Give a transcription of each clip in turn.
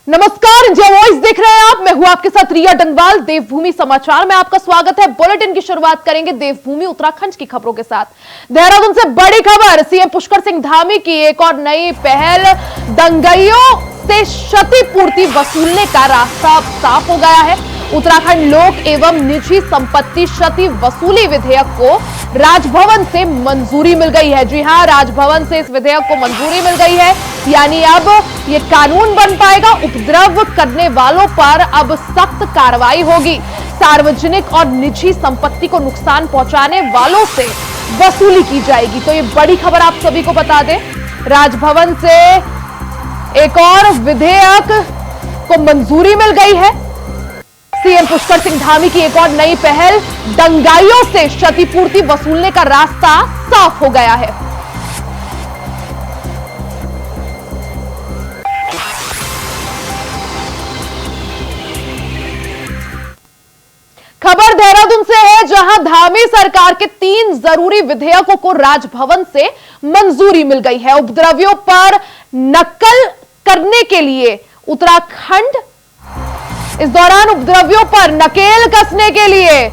नमस्कार, India voice देख रहे हैं आप। मैं हूं आपके साथ रिया डंगवाल। देवभूमि समाचार में आपका स्वागत है। बुलेटिन की शुरुआत करेंगे देवभूमि उत्तराखंड की खबरों के साथ। देहरादून से बड़ी खबर, सीएम पुष्कर सिंह धामी की एक और नई पहल। दंगाइयों से क्षतिपूर्ति वसूलने का रास्ता साफ हो गया है। उत्तराखंड लोक एवं निजी संपत्ति क्षति वसूली विधेयक को राजभवन से मंजूरी मिल गई है। जी हां, राजभवन से इस विधेयक को मंजूरी मिल गई है, यानी अब ये कानून बन पाएगा। उपद्रव करने वालों पर अब सख्त कार्रवाई होगी। सार्वजनिक और निजी संपत्ति को नुकसान पहुंचाने वालों से वसूली की जाएगी। तो ये बड़ी खबर आप सभी को बता दें, राजभवन से एक और विधेयक को मंजूरी मिल गई है। सीएम पुष्कर सिंह धामी की एक और नई पहल, दंगाइयों से क्षतिपूर्ति वसूलने का रास्ता साफ हो गया है। खबर देहरादून से है, जहां धामी सरकार के 3 जरूरी विधेयकों को राजभवन से मंजूरी मिल गई है। उपद्रवियों पर नकल करने के लिए उत्तराखंड इस दौरान उपद्रवियों पर नकेल कसने के लिए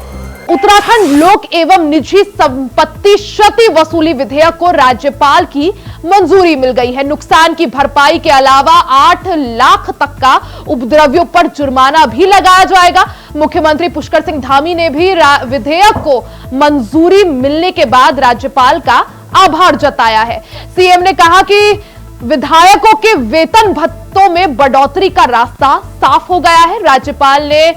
उत्तराखंड लोक एवं निजी संपत्ति क्षति वसूली विधेयक को राज्यपाल की मंजूरी मिल गई है। नुकसान की भरपाई के अलावा 8 लाख तक का उपद्रवियों पर जुर्माना भी लगाया जाएगा। मुख्यमंत्री पुष्कर सिंह धामी ने भी विधेयक को मंजूरी मिलने के बाद राज्यपाल का आभार जताया है। सीएम ने कहा कि विधायकों के वेतन भत्तों में बढ़ोतरी का रास्ता साफ हो गया है। राज्यपाल ने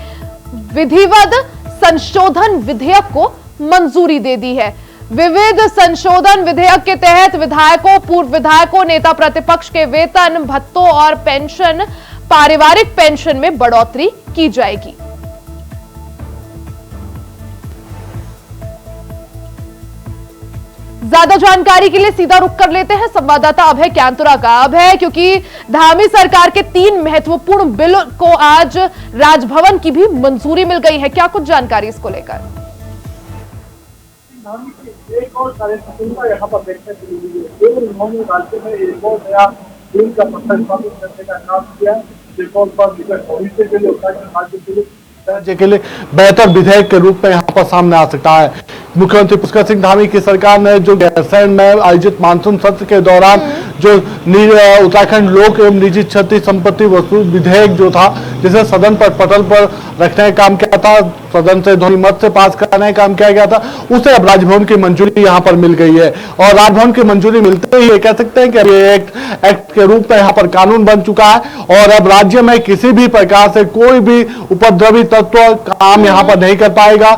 विधिवत संशोधन विधेयक को मंजूरी दे दी है। विविध संशोधन विधेयक के तहत विधायकों, पूर्व विधायकों, नेता प्रतिपक्ष के वेतन भत्तों और पेंशन, पारिवारिक पेंशन में बढ़ोतरी की जाएगी। ज्यादा जानकारी के लिए सीधा रुख कर लेते हैं संवाददाता अभय कैंतुरा का। अभय, क्योंकि धामी सरकार के 3 महत्वपूर्ण बिल को आज राजभवन की भी मंजूरी मिल गई है, क्या कुछ जानकारी इसको लेकर? एक और कार्यक्षमता यहाँ पर देखने को मिली है। केवल उन्होंने राज्य में एक और नया बिल का पत्थर स्थापित करने का काम किया, जिसको पर निकट भविष्य के लिए उत्तराखंड राज्य के लिए बेहतर विधेयक के रूप में यहाँ पर सामने आ सकता है। मुख्यमंत्री पुष्कर सिंह धामी की सरकार ने जो गैरसैंण में आयोजित मानसून सत्र के दौरान जो उत्तराखंड लोक एवं निजी क्षति संपत्ति वसूल विधेयक जो था, जिसे सदन पर पटल पर रखने का काम किया था, सदन से ध्वनि मत से पास कराने का काम किया गया था, उसे अब राजभवन की मंजूरी यहाँ पर मिल गई है। और राजभवन की मंजूरी मिलते ही ये कह सकते हैं कि ये एक्ट के रूप में यहाँ पर कानून बन चुका है और अब राज्य में किसी भी प्रकार से कोई भी उपद्रवी तत्व काम यहाँ पर नहीं कर पाएगा।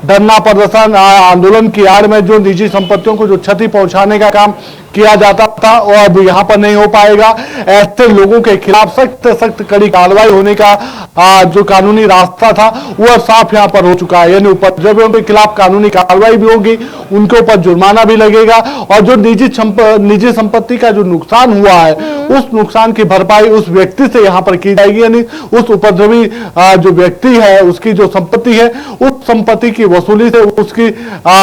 धरना प्रदर्शन आंदोलन की आड़ में जो निजी संपत्तियों को जो क्षति पहुंचाने का काम किया जाता था, वो अब यहाँ पर नहीं हो पाएगा। ऐसे लोगों के खिलाफ सख्त सख्त कड़ी कार्रवाई होने का जो कानूनी रास्ता था वो साफ यहाँ पर हो चुका है। यानी उपद्रवियों के खिलाफ कानूनी कार्रवाई भी होगी, उनके ऊपर जुर्माना भी लगेगा और जो निजी संपत्ति का जो नुकसान हुआ है उस नुकसान की भरपाई उस व्यक्ति से यहाँ पर की जाएगी। यानी उस उपद्रवी जो व्यक्ति है उसकी जो संपत्ति है उस संपत्ति की वसूली से उसकी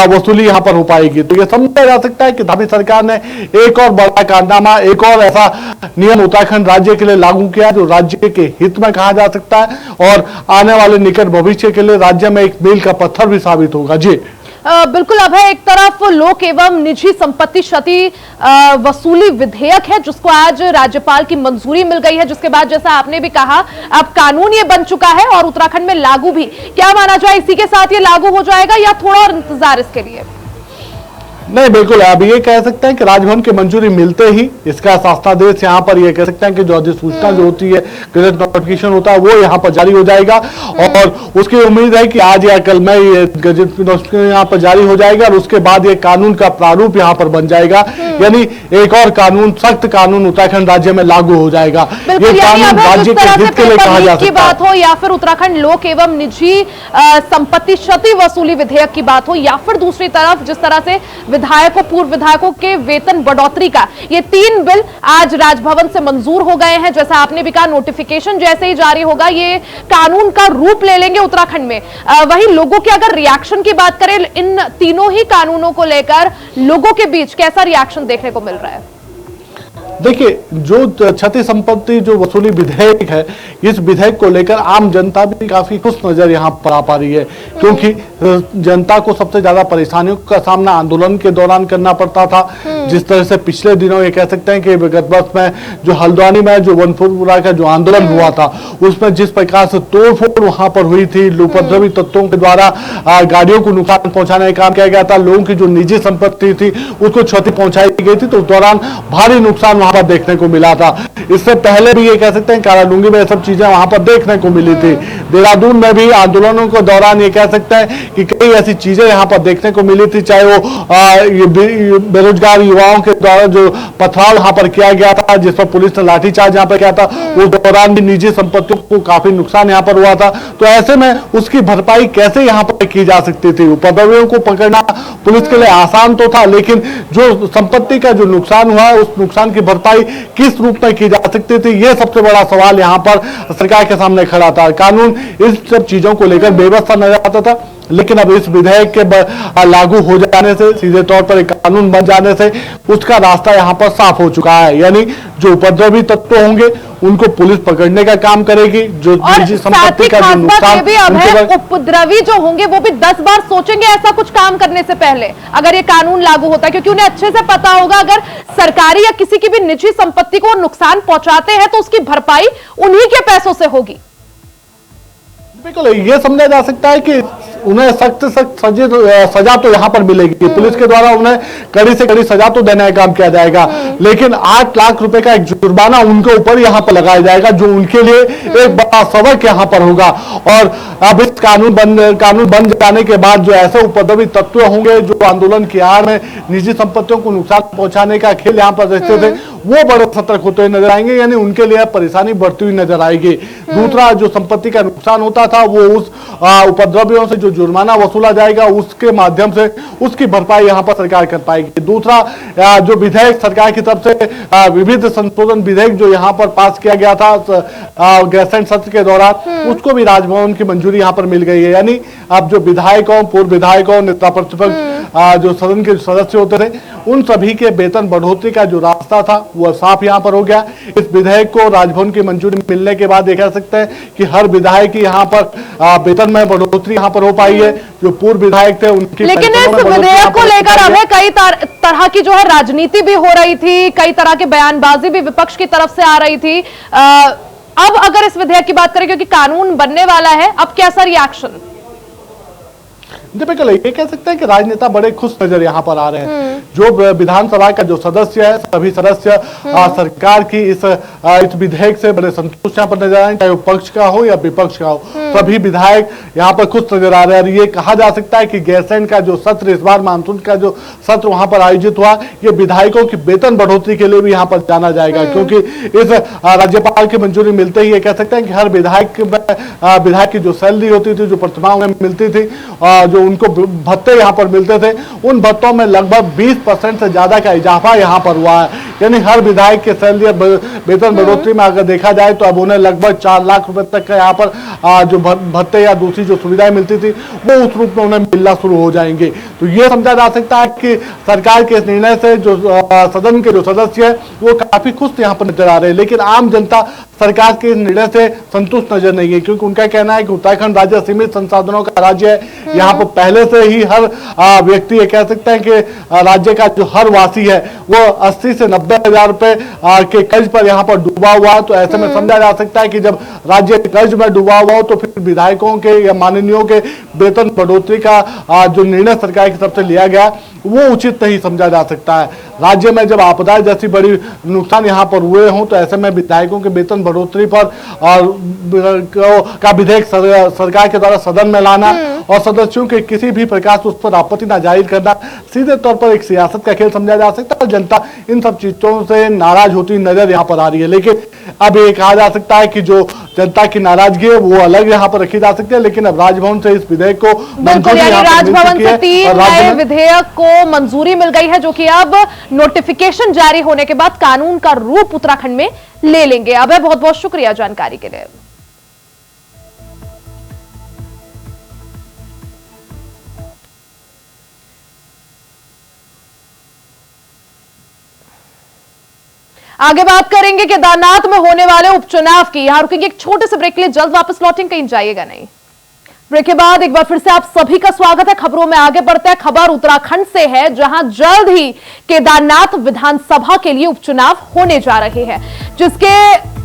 वसूली यहाँ पर हो पाएगी। तो ये समझा जा सकता है कि धामी सरकार ने एक और बड़ा कारनामा, एक और ऐसा नियम उत्तराखंड राज्य के लिए लागू किया जो राज्य के हित में कहा जा सकता है और आने वाले निकट भविष्य के लिए राज्य में एक मील का पत्थर भी साबित होगा। जी बिल्कुल अभय, एक तरफ लोक एवं निजी संपत्ति क्षति वसूली विधेयक है जिसको आज राज्यपाल की मंजूरी मिल गई है, जिसके बाद जैसा आपने भी कहा अब कानून ये बन चुका है और उत्तराखंड में लागू भी। क्या माना जाए, इसी के साथ ये लागू हो जाएगा या थोड़ा और इंतजार इसके लिए? नहीं, बिल्कुल अब ये कह सकते हैं कि राजभवन की मंजूरी मिलते ही इसका शासनादेश यहाँ पर ये कह सकते हैं कि जो अधिसूचना जो होती है, गजट नोटिफिकेशन होता है, वो यहाँ पर जारी हो जाएगा और उसकी उम्मीद है कि आज या कल में ये गजट नोटिफिकेशन यहाँ पर जारी हो जाएगा और उसके बाद ये कानून का प्रारूप यहाँ पर बन जाएगा। यानी एक और कानून, सख्त कानून उत्तराखंड राज्य में लागू हो जाएगा। ये कानून राज्य के हित के लिए कहा जा सकता है। बात हो या फिर उत्तराखंड लोक एवं निजी संपत्ति क्षति वसूली विधेयक की बात हो या फिर दूसरी तरफ जिस तरह से विधायकों, पूर्व विधायकों के वेतन बढ़ोतरी का, ये 3 बिल आज राजभवन से मंजूर हो गए हैं। जैसा आपने भी कहा, नोटिफिकेशन जैसे ही जारी होगा ये कानून का रूप ले लेंगे उत्तराखंड में। वहीं लोगों के अगर रिएक्शन की बात करें, इन तीनों ही कानूनों को लेकर लोगों के बीच कैसा रिएक्शन देखने को मिल रहा है? देखिए, जो क्षति संपत्ति जो वसूली विधेयक है, इस विधेयक को लेकर आम जनता भी काफी खुश नजर यहाँ पर आ पा रही है, क्योंकि जनता को सबसे ज्यादा परेशानियों का सामना आंदोलन के दौरान करना पड़ता था। जिस तरह से पिछले दिनों ये कह सकते हैं कि विगत वर्ष में जो हल्द्वानी में जो वनपुरा का जो आंदोलन हुआ था, उसमें जिस प्रकार से तोड़फोड़ वहां पर हुई थी, उपद्रवी तत्वों के द्वारा गाड़ियों को नुकसान पहुंचाने का काम किया गया था, लोगों की जो निजी संपत्ति थी उसको क्षति पहुंचाई गई थी, तो उस दौरान भारी नुकसान वहां पर देखने को मिला था। इससे पहले भी ये कह सकते हैं काराडूंगी में सब चीजें वहां पर देखने को मिली थी। देहरादून में भी आंदोलनों के दौरान ये कह सकते हैं कि कई ऐसी चीजें यहां पर देखने को मिली थी, चाहे वो बेरोजगार युवाओं के द्वारा जो पथराव वहां पर किया गया था, जिस पर पुलिस ने लाठीचार्ज यहां पर किया था, उस दौरान भी निजी संपत्तियों को काफी नुकसान यहां पर हुआ था। तो ऐसे में उसकी भरपाई कैसे यहां पर की जा सकती थी? उपद्रवियों को पकड़ना पुलिस के लिए आसान तो था, लेकिन जो संपत्ति का जो नुकसान हुआ, उस नुकसान की भरपाई किस रूप में की जा सकती थी, यह सबसे बड़ा सवाल यहां पर सरकार के सामने खड़ा था। कानून इस सब चीजों को लेकर बेबस नजर आता था, लेकिन अब इस विधेयक के लागू हो जाने से, सीधे तौर पर एक कानून बन जाने से उसका रास्ता यहां पर साफ हो चुका है। यानी जो उपद्रवी तत्व होंगे उनको पुलिस पकड़ने का काम करेगी, जो निजी संपत्ति का जो नुकसान भी अब है, उपद्रवी जो होंगे वो भी 10 बार सोचेंगे ऐसा कुछ काम करने से पहले, अगर ये कानून लागू होता है, क्योंकि उन्हें अच्छे से पता होगा अगर सरकारी या किसी की भी निजी संपत्ति को नुकसान पहुंचाते हैं तो उसकी भरपाई उन्हीं के पैसों से होगी। बिल्कुल, ये समझा जा सकता है कि उन्हें सख्त सजा तो यहाँ पर मिलेगी, पुलिस के द्वारा उन्हें कड़ी से कड़ी सजा तो देने का काम किया जाएगा, लेकिन 8 लाख रुपए का एक जुर्माना उनके ऊपर यहाँ पर लगाया जाएगा, जो उनके लिए एक बड़ा सबक यहाँ पर होगा। और अब इस कानून बन जाने के बाद जो ऐसे उपद्रवी तत्व होंगे जो आंदोलन की आड़ में निजी संपत्तियों को नुकसान पहुंचाने का खेल यहाँ पर रचते थे, वो बड़े सतर्क होते हुए नजर आएंगे, यानी उनके लिए परेशानी बढ़ती हुई नजर आएगी। दूसरा, जो संपत्ति का नुकसान होता था वो उस उपद्रवियों से जो जुर्माना वसूला जाएगा उसके माध्यम से उसकी भरपाई यहां पर सरकार कर पाएगी। दूसरा, जो विधेयक सरकार की तरफ से विविध संशोधन विधेयक जो यहां पर पास किया गया था गैरसैंण सत्र के दौरान, उसको भी राजभवन की मंजूरी यहां पर मिल गई है। यानी अब जो विधायकों, पूर्व विधायकों, नेता प्रतिपक्ष जो सदन के सदस्य होते थे, उन सभी के वेतन बढ़ोतरी का जो रास्ता था वह साफ यहां पर हो गया। इस विधेयक को राजभवन की मंजूरी मिलने के बाद कह सकते हैं कि हर विधायक की यहां पर वेतन में बढ़ोतरी यहां पर हो पाई है। जो पूर्व विधायक थे उनकी, लेकिन इस विधेयक को लेकर हमें कई तरह की जो है राजनीति भी हो रही थी, कई तरह की बयानबाजी भी विपक्ष की तरफ से आ रही थी। अब अगर इस विधेयक की बात करें, क्योंकि कानून बनने वाला है, अब कैसा रिएक्शन? बिल्कुल, ये कह सकते हैं कि राजनेता बड़े खुश नजर यहाँ पर आ रहे हैं। जो विधानसभा का जो सदस्य है, सभी सदस्य सरकार की इस विधेयक से बड़े संतुष्ट यहाँ पर नजर आ रहे हैं, चाहे वो पक्ष का हो या विपक्ष का हो, सभी विधायक यहाँ पर खुश नजर आ रहे हैं। ये कहा जा सकता है कि गैरसैंण का जो सत्र, इस बार मानसून का जो सत्र वहां पर आयोजित हुआ, ये विधायकों की वेतन बढ़ोतरी के लिए भी यहाँ पर जाना जाएगा, क्योंकि इस राज्यपाल की मंजूरी मिलते ही ये कह सकते हैं कि हर विधायक की जो सैलरी होती थी, जो प्रतिमाओं में मिलती थी, जो उनको भत्ते यहाँ पर मिलते थे, उन भत्तों में लगभग 20% से ज्यादा का इजाफा यहाँ पर हुआ है। यानी हर विधायक के सैलरी वेतन बढ़ोतरी में अगर देखा जाए तो अब उन्हें लगभग 4 लाख रुपए तक का यहाँ पर जो भत्ते या दूसरी जो सुविधाएं मिलती थी वो उस रूप में उन्हें मिलना शुरू हो जाएंगे। तो ये समझा जा सकता है कि सरकार के इस निर्णय से जो सदन के जो सदस्य है वो काफी खुश यहाँ पर नजर आ रहे हैं, लेकिन आम जनता सरकार के निर्णय से संतुष्ट नजर नहीं है, क्योंकि उनका कहना है कि उत्तराखंड राज्य सीमित संसाधनों का राज्य है। यहाँ पर पहले से ही हर व्यक्ति ये कह सकते हैं कि राज्य का जो हर वासी है वो 80 से 90 हजार रुपए के कर्ज पर यहाँ पर डूबा हुआ है। तो ऐसे में समझा जा सकता है कि जब राज्य कर्ज में डूबा हुआ हो तो फिर विधायकों के या माननीयों के वेतन बढ़ोतरी का जो निर्णय सरकार की तरफ से लिया गया वो उचित नहीं समझा जा सकता है। राज्य में जब आपदा जैसी बड़ी नुकसान यहाँ पर हुए हों तो ऐसे में विधायकों के वेतन बढ़ोतरी पर का विधेयक सरकार के द्वारा सदन में लाना और सदस्यों के किसी भी प्रकार से उस पर आपत्ति न जाहिर करना सीधे तौर पर एक सियासत का खेल समझा जा सकता है। जनता इन सब चीजों से नाराज होती नजर यहाँ पर आ रही है, लेकिन अब ये कहा जा सकता है कि जो जनता की नाराजगी है वो अलग यहाँ पर रखी जा सकती है। लेकिन अब राजभवन से इस विधेयक को राजभवन से 3 नए विधेयक को मंजूरी मिल गई है, जो कि अब नोटिफिकेशन जारी होने के बाद कानून का रूप उत्तराखंड में ले लेंगे। अब बहुत बहुत शुक्रिया जानकारी के लिए। आगे बात करेंगे केदारनाथ में होने वाले उपचुनाव की। यहां रुकेंगे एक छोटे से ब्रेक के लिए, जल्द वापस लौटेंगे, कहीं जाइएगा नहीं। ब्रेक के बाद एक बार फिर से आप सभी का स्वागत है। खबरों में आगे बढ़ते हैं। खबर उत्तराखंड से है, जहां जल्द ही केदारनाथ विधानसभा के लिए उपचुनाव होने जा रहे हैं,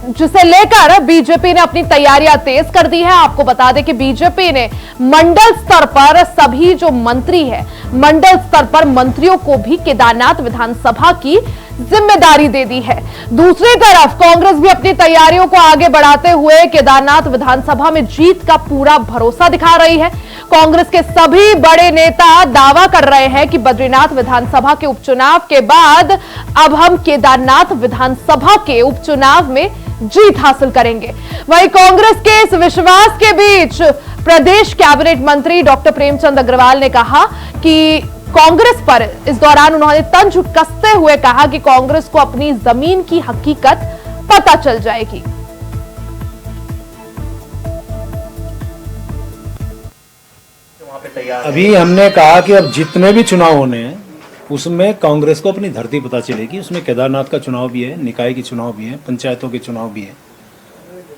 जिसे लेकर बीजेपी ने अपनी तैयारियां तेज कर दी है। आपको बता दें कि बीजेपी ने मंडल स्तर पर सभी जो मंत्री हैं, मंडल स्तर पर मंत्रियों को भी केदारनाथ विधानसभा की जिम्मेदारी दे दी है। दूसरी तरफ कांग्रेस भी अपनी तैयारियों को आगे बढ़ाते हुए केदारनाथ विधानसभा में जीत का पूरा भरोसा दिखा रही है। कांग्रेस के सभी बड़े नेता दावा कर रहे हैं कि बद्रीनाथ विधानसभा के उपचुनाव के बाद अब हम केदारनाथ विधानसभा के उपचुनाव में जीत हासिल करेंगे। वहीं कांग्रेस के इस विश्वास के बीच प्रदेश कैबिनेट मंत्री डॉक्टर प्रेमचंद अग्रवाल ने कहा कि कांग्रेस पर इस दौरान उन्होंने तंज कसते हुए कहा कि कांग्रेस को अपनी जमीन की हकीकत पता चल जाएगी। अभी हमने कहा कि अब जितने भी चुनाव होने हैं उसमें कांग्रेस को अपनी धरती पता चलेगी। उसमें केदारनाथ का चुनाव भी है, निकाय के चुनाव भी है, पंचायतों के चुनाव भी है।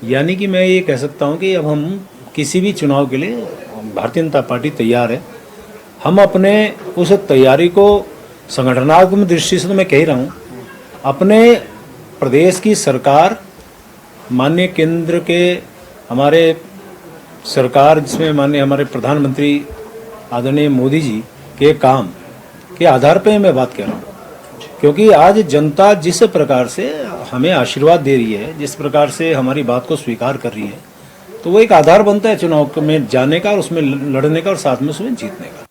यानी कि मैं ये कह सकता हूँ कि अब हम किसी भी चुनाव के लिए भारतीय जनता पार्टी तैयार है। हम अपने उस तैयारी को संगठनात्मक दृष्टि से तो मैं कह रहा हूँ, अपने प्रदेश की सरकार, माननीय केंद्र के हमारे सरकार, जिसमें माननीय हमारे प्रधानमंत्री आदरणीय मोदी जी के काम के आधार पे मैं बात कर रहा हूँ। क्योंकि आज जनता जिस प्रकार से हमें आशीर्वाद दे रही है, जिस प्रकार से हमारी बात को स्वीकार कर रही है, तो वो एक आधार बनता है चुनाव में जाने का और उसमें लड़ने का और साथ में उसमें जीतने का।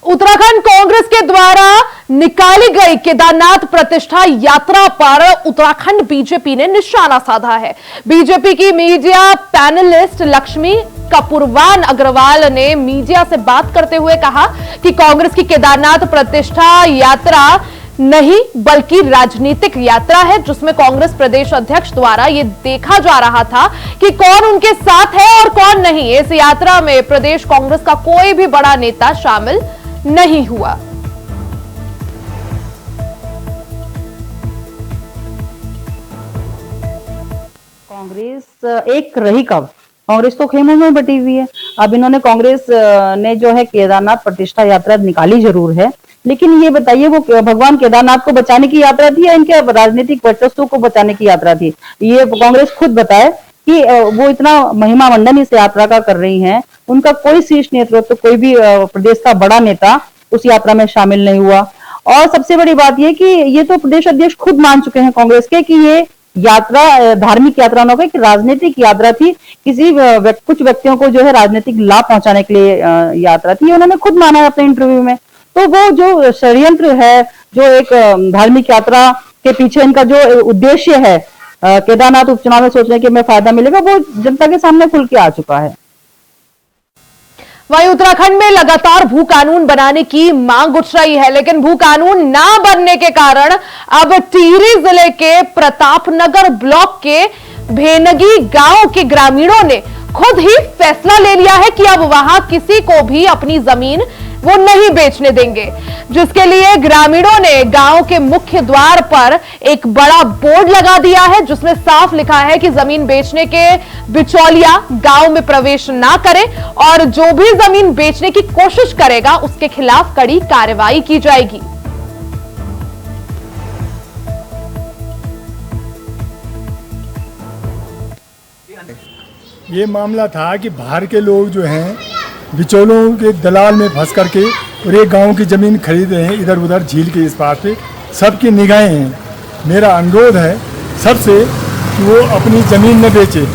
उत्तराखंड कांग्रेस के द्वारा निकाली गई केदारनाथ प्रतिष्ठा यात्रा पर उत्तराखंड बीजेपी ने निशाना साधा है। बीजेपी की मीडिया पैनलिस्ट लक्ष्मी कपूरवान अग्रवाल ने मीडिया से बात करते हुए कहा कि कांग्रेस की केदारनाथ प्रतिष्ठा यात्रा नहीं बल्कि राजनीतिक यात्रा है, जिसमें कांग्रेस प्रदेश अध्यक्ष द्वारा यह देखा जा रहा था कि कौन उनके साथ है और कौन नहीं। इस यात्रा में प्रदेश कांग्रेस का कोई भी बड़ा नेता शामिल नहीं हुआ। कांग्रेस एक रही कब? कांग्रेस तो खेमों में बटी हुई है। अब इन्होंने कांग्रेस ने जो है केदारनाथ प्रतिष्ठा यात्रा निकाली जरूर है, लेकिन ये बताइए वो भगवान केदारनाथ को बचाने की यात्रा थी या इनके राजनीतिक वर्चस्व को बचाने की यात्रा थी? ये कांग्रेस खुद बताए कि वो इतना महिमा मंडन इस यात्रा का कर रही हैं। उनका कोई शीर्ष नेतृत्व, कोई भी प्रदेश का बड़ा नेता उस यात्रा में शामिल नहीं हुआ। और सबसे बड़ी बात यह कि ये तो प्रदेश अध्यक्ष खुद मान चुके हैं कांग्रेस के कि ये यात्रा धार्मिक यात्रा न होकर राजनीतिक यात्रा थी, किसी कुछ व्यक्तियों को जो है राजनीतिक लाभ पहुंचाने के लिए यात्रा थी। उन्होंने खुद माना है अपने इंटरव्यू में। तो वो जो षड्यंत्र है, जो एक धार्मिक यात्रा के पीछे इनका जो उद्देश्य है केदारनाथ उपचुनाव में सोचने के में फायदा मिलेगा, वो जनता के सामने खुल के आ चुका है। वहीं उत्तराखंड में लगातार भू कानून बनाने की मांग उठ रही है, लेकिन भू कानून ना बनने के कारण अब टिहरी जिले के प्रतापनगर ब्लॉक के भेनगी गांव के ग्रामीणों ने खुद ही फैसला ले लिया है कि अब वहां किसी को भी अपनी जमीन वो नहीं बेचने देंगे, जिसके लिए ग्रामीणों ने गांव के मुख्य द्वार पर एक बड़ा बोर्ड लगा दिया है, जिसमें साफ लिखा है कि जमीन बेचने के बिचौलिया गांव में प्रवेश ना करें और जो भी जमीन बेचने की कोशिश करेगा उसके खिलाफ कड़ी कार्रवाई की जाएगी। ये मामला था कि बाहर के लोग जो हैं बिचौलों के दलाल में फंस करके और एक गांव की ज़मीन खरीद रहे हैं इधर उधर झील के इस पार पे। सबकी निगाहें हैं। मेरा अनुरोध है सबसे कि वो अपनी ज़मीन न बेचे,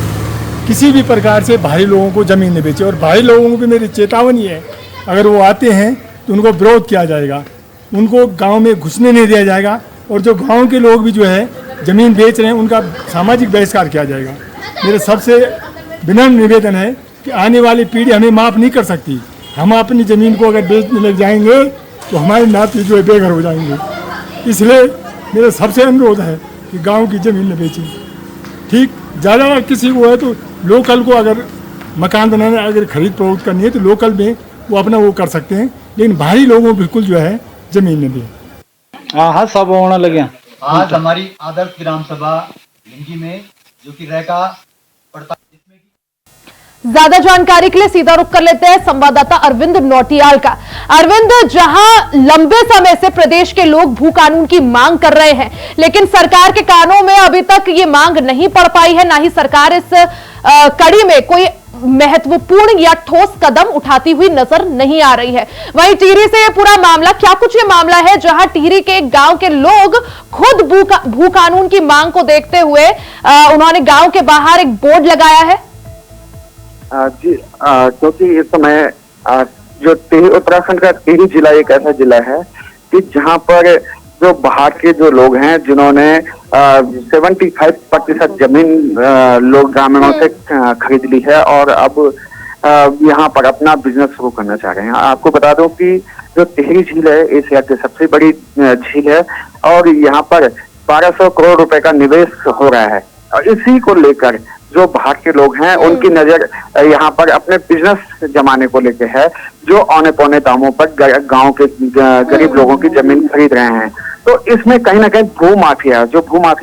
किसी भी प्रकार से बाहरी लोगों को ज़मीन न बेचे। और बाहरी लोगों को भी मेरी चेतावनी है, अगर वो आते हैं तो उनको विरोध किया जाएगा, उनको गाँव में घुसने नहीं दिया जाएगा। और जो गाँव के लोग भी जो है ज़मीन बेच रहे हैं उनका सामाजिक बहिष्कार किया जाएगा। मेरा सबसे विनम्र निवेदन है कि आने वाली पीढ़ी हमें माफ़ नहीं कर सकती। हम अपनी ज़मीन को अगर बेचने लग जाएंगे तो हमारे नाती जो है बेघर हो जाएंगे। इसलिए मेरा सबसे अनुरोध है कि गांव की ज़मीन न बेचें। ठीक, ज़्यादा किसी को है तो लोकल को अगर मकान बनाना अगर खरीद फरोख्त करनी है तो लोकल में वो अपना वो कर सकते हैं, लेकिन बाहरी लोगों को बिल्कुल जो है ज़मीन न दें। हाँ सब होने लगे। आज हमारी आदर्श ग्राम सभा लिंगी में जो कि रैका पड़ता जिसमें ज्यादा जानकारी के लिए सीधा रुख कर लेते हैं संवाददाता अरविंद नौटियाल का। अरविंद, जहां लंबे समय से प्रदेश के लोग भू कानून की मांग कर रहे हैं, लेकिन सरकार के कानों में अभी तक ये मांग नहीं पड़ पाई है, ना ही सरकार इस कड़ी में कोई महत्वपूर्ण या ठोस कदम उठाती हुई नजर नहीं आ रही है। वहीं टिहरी से ये पूरा मामला, क्या कुछ ये मामला है जहां टिहरी के एक गांव के लोग खुद भू कानून की मांग को देखते हुए उन्होंने गांव के बाहर एक बोर्ड लगाया है? जी, क्योंकि इस समय जो उत्तराखंड का टिहरी जिला एक ऐसा जिला है कि जहां पर जो बाहर के जो लोग हैं जिन्होंने 75% जमीन लोग ग्रामीणों से खरीद ली है और अब यहाँ पर अपना बिजनेस शुरू करना चाह रहे हैं। आपको बता दूं कि जो टिहरी झील है एशिया की सबसे बड़ी झील है और यहाँ पर 1200 करोड़ रुपए का निवेश हो रहा है और इसी को लेकर जो बाहर के लोग हैं उनकी नजर यहाँ पर अपने बिजनेस जमाने को लेके है, जो औने पौने दामों पर गांव के गरीब लोगों की जमीन खरीद रहे हैं। तो इसमें कहीं ना कहीं भू माफिया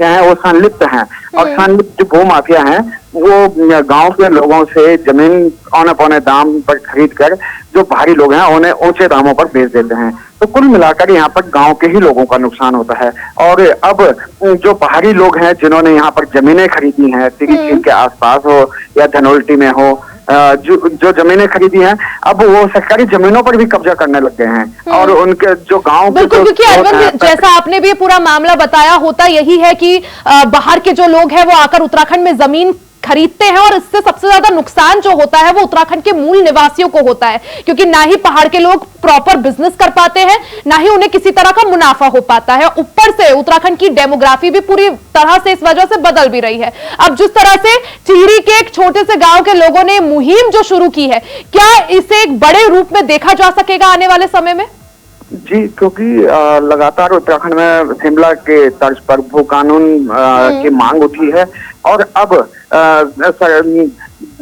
हैं वो संलिप्त हैं और संलिप्त भू माफिया हैं वो गांव के लोगों से जमीन औने पौने दाम पर खरीद कर जो बाहरी लोग हैं उन्हें ऊंचे दामों पर बेच देते हैं। तो कुल मिलाकर यहाँ पर गांव के ही लोगों का नुकसान होता है और अब जो बाहरी लोग हैं जिन्होंने यहाँ पर जमीनें खरीदी हैं टिहरी झील के आसपास हो या धनोल्टी में हो, जो जमीनें खरीदी हैं अब वो सरकारी जमीनों पर भी कब्जा करने लग गए हैं और उनके जो गांव बिल्कुल, क्योंकि अरविंद जैसा आपने भी पूरा मामला बताया, होता यही है कि बाहर के जो लोग हैं वो आकर उत्तराखंड में जमीन खरीदते हैं और इससे सबसे ज्यादा नुकसान जो होता है वो उत्तराखंड के मूल निवासियों को होता है, क्योंकि ना ही पहाड़ के लोग प्रॉपर बिजनेस कर पाते हैं, ना ही उन्हें किसी तरह का मुनाफा हो पाता है। ऊपर से उत्तराखंड की डेमोग्राफी भी पूरी तरह से इस वजह से बदल भी रही है। अब जिस तरह से टिहरी के एक छोटे से गांव के लोगों ने मुहिम जो शुरू की है, क्या इसे एक बड़े रूप में देखा जा सकेगा आने वाले समय में? जी, क्योंकि लगातार उत्तराखंड में शिमला के तर्ज पर भू कानून की मांग उठी है और अब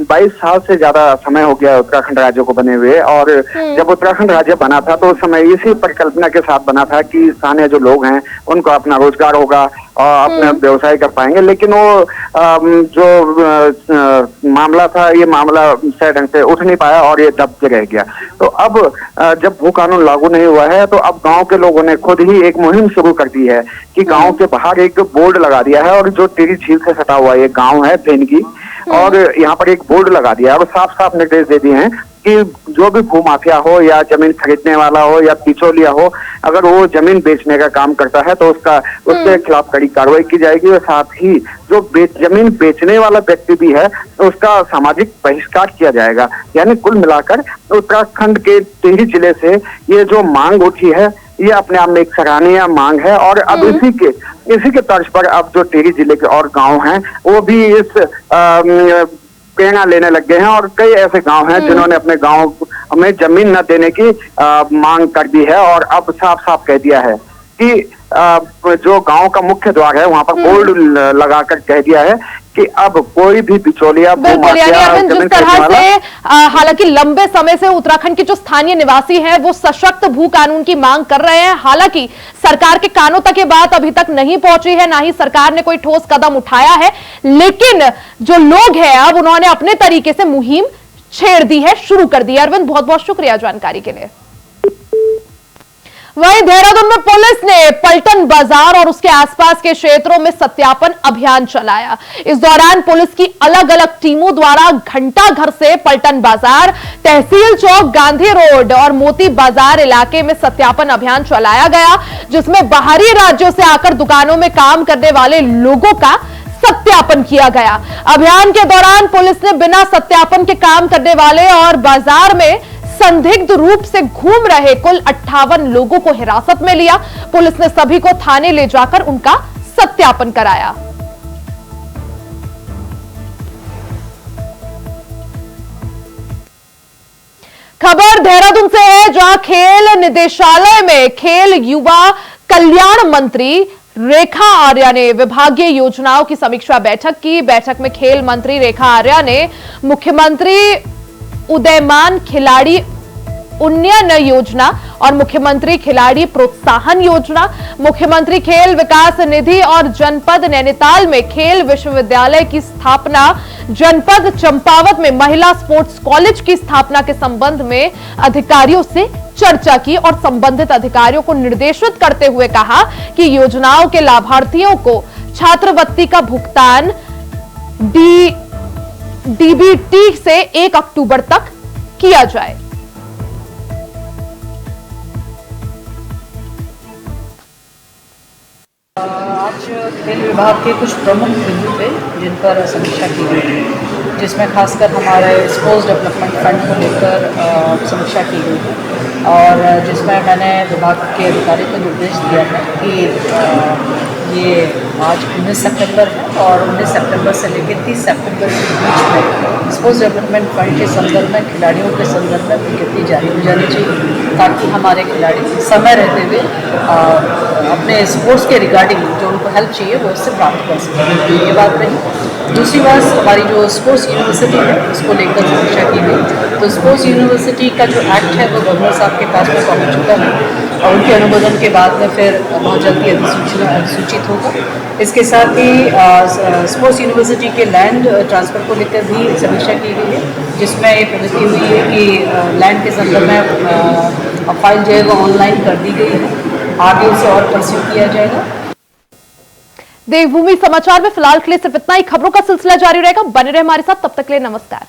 22 साल से ज्यादा समय हो गया उत्तराखंड राज्य को बने हुए और जब उत्तराखंड राज्य बना था तो उस समय इसी परिकल्पना के साथ बना था कि स्थानीय जो लोग हैं उनको अपना रोजगार होगा और अपना व्यवसाय कर पाएंगे, लेकिन वो जो मामला था ये मामला सही ढंग से उठ नहीं पाया और ये दब के रह गया। तो अब जब भू कानून लागू नहीं हुआ है तो अब गांव के लोगों ने खुद ही एक मुहिम शुरू कर दी है कि गांव के बाहर एक बोर्ड लगा दिया है और जो टिहरी झील से सटा हुआ ये गांव है भेनगी और यहाँ पर एक बोर्ड लगा दिया है और साफ साफ निर्देश दे दिए हैं कि जो भी भू माफिया हो या जमीन खरीदने वाला हो या बिचौलिया हो, अगर वो जमीन बेचने का काम करता है तो उसके खिलाफ कड़ी कार्रवाई की जाएगी और साथ ही जो जमीन बेचने वाला व्यक्ति भी है तो उसका सामाजिक बहिष्कार किया जाएगा। यानी कुल मिलाकर उत्तराखंड के टिहरी जिले से ये जो मांग उठी है ये अपने आप में एक सराहनीय मांग है और अब इसी के तर्ज पर अब जो टिहरी जिले के और गांव हैं वो भी इस प्रेरणा लेने लग गए हैं और कई ऐसे गांव हैं जिन्होंने अपने गांव में जमीन न देने की मांग कर दी है और अब साफ साफ कह दिया है कि जो गांव का मुख्य द्वार है वहां पर बोर्ड लगाकर कह दिया है कि अब कोई भी बिचौलिया जिस तरह से हालांकि लंबे समय से उत्तराखंड के जो स्थानीय निवासी हैं वो सशक्त भू कानून की मांग कर रहे हैं, हालांकि सरकार के कानों तक ये बात अभी तक नहीं पहुंची है, ना ही सरकार ने कोई ठोस कदम उठाया है, लेकिन जो लोग हैं अब उन्होंने अपने तरीके से मुहिम छेड़ दी है, शुरू कर दी है। अरविंद, बहुत बहुत शुक्रिया जानकारी के लिए। वहीं देहरादून में पुलिस ने पलटन बाजार और उसके आसपास के क्षेत्रों में सत्यापन अभियान चलाया। इस दौरान पुलिस की अलग अलग टीमों द्वारा घंटा घर से पलटन बाजार, तहसील चौक, गांधी रोड और मोती बाजार इलाके में सत्यापन अभियान चलाया गया, जिसमें बाहरी राज्यों से आकर दुकानों में काम करने वाले लोगों का सत्यापन किया गया। अभियान के दौरान पुलिस ने बिना सत्यापन के काम करने वाले और बाजार में संदिग्ध रूप से घूम रहे कुल 58 लोगों को हिरासत में लिया। पुलिस ने सभी को थाने ले जाकर उनका सत्यापन कराया। खबर देहरादून से है, जहां खेल निदेशालय में खेल युवा कल्याण मंत्री रेखा आर्या ने विभागीय योजनाओं की समीक्षा बैठक की। बैठक में खेल मंत्री रेखा आर्या ने मुख्यमंत्री उदयमान खिलाड़ी उन्नयन योजना और मुख्यमंत्री खिलाड़ी प्रोत्साहन योजना, मुख्यमंत्री खेल विकास निधि और जनपद नैनीताल में खेल विश्वविद्यालय की स्थापना, जनपद चंपावत में महिला स्पोर्ट्स कॉलेज की स्थापना के संबंध में अधिकारियों से चर्चा की और संबंधित अधिकारियों को निर्देशित करते हुए कहा कि योजनाओं के लाभार्थियों को छात्रवृत्ति का भुगतान डीबीटी से 1 अक्टूबर तक किया जाए। आज खेल विभाग के कुछ प्रमुख बिंदु थे जिन पर समीक्षा की गई थी, जिसमें खासकर हमारे स्पोर्ट्स डेवलपमेंट फंड को लेकर समीक्षा की गई थी और जिसमें मैंने विभाग के अधिकारी को निर्देश दिया है कि ये आज 19 सितंबर है और 19 सितंबर से लेकर 30 सितंबर के बीच में स्पोर्ट्स डेवलपमेंट फंड के संदर्भ में खिलाड़ियों के संदर्भ में विज्ञप्ति जारी हो जानी चाहिए ताकि हमारे खिलाड़ी समय रहते हुए अपने स्पोर्ट्स के रिगार्डिंग जो उनको हेल्प चाहिए वो उससे प्राप्त कर सकें। ये बात रही। दूसरी बात, हमारी जो स्पोर्ट्स यूनिवर्सिटी है उसको लेकर समीक्षा की गई। तो स्पोर्ट्स यूनिवर्सिटी का जो एक्ट है वो गवर्नर साहब के पास में पहुँच चुका है और उनके अनुमोदन के बाद में फिर बहुत जल्दी अधिसूचित होगा। इसके साथ ही स्पोर्ट्स यूनिवर्सिटी के लैंड ट्रांसफ़र को लेकर भी समीक्षा की गई है, जिसमें ये प्रगति हुई है कि लैंड के संदर्भ में फाइल जो है वो ऑनलाइन कर दी गई है, आगे उसे और परस्यू किया जाएगा। देवभूमि समाचार में फिलहाल के लिए सिर्फ इतना ही। खबरों का सिलसिला जारी रहेगा, बने रहे हमारे साथ, तब तक के लिए नमस्कार।